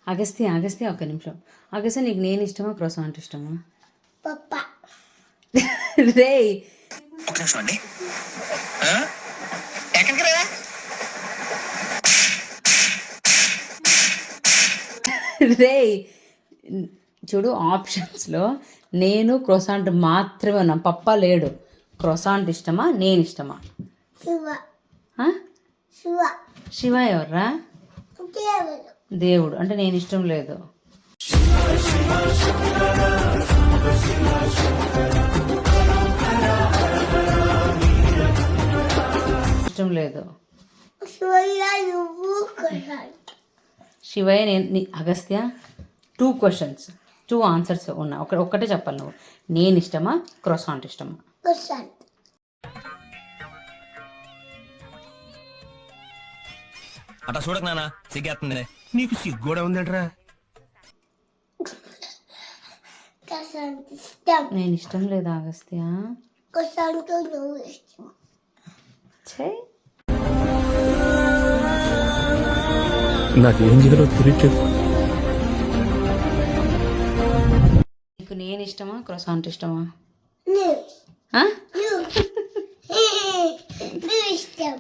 అగస్త్య ఒక్క నిమిషం. అగస్త్య నీకు నేను ఇష్టమా క్రోసాంట్ ఇష్టమా? పప్ప రే ఒక నిమిషం అండి. ఎక్కడికి రా? రే చూడు, ఆప్షన్స్లో నేను క్రోసాంట్ మాత్రమే ఉన్నా, పప్ప లేడు. క్రోసాంట్ ఇష్టమా నేను ఇష్టమా? శివ ఆ? శివ శివ ఎవర్రా? దేవుడు దేవుడు అంటే నేను ఇష్టం లేదు. ఇష్టం లేదు. శివయ్య నువ్వు కొనాలి. శివయ్య నేను అగస్త్య 2 questions 2 ఆన్సర్స్ ఉన్నా. ఒక్కటే చెప్పాలి నువ్వు. నేను ఇష్టమా క్రోసాంట్ ఇష్టమా? కొసాన్ అట్లా చూడకు నాన్న, సిగ్గేస్తుంది. నీకు సిగ్గు కూడా ఉందంటరా? కొసాన్ ఇష్టం. నేను ఇష్టం లేదా అగస్త్య? కొసాన్తో నువ్వు ఇష్టం. ఛే నాకేం చేయాలో తెలియట్లేదు. నీకు నేను ఇష్టమా క్రోసాంట్ ఇష్టమా? నువ్వు ఆ? నువ్వు నువ్వు ఇష్టం.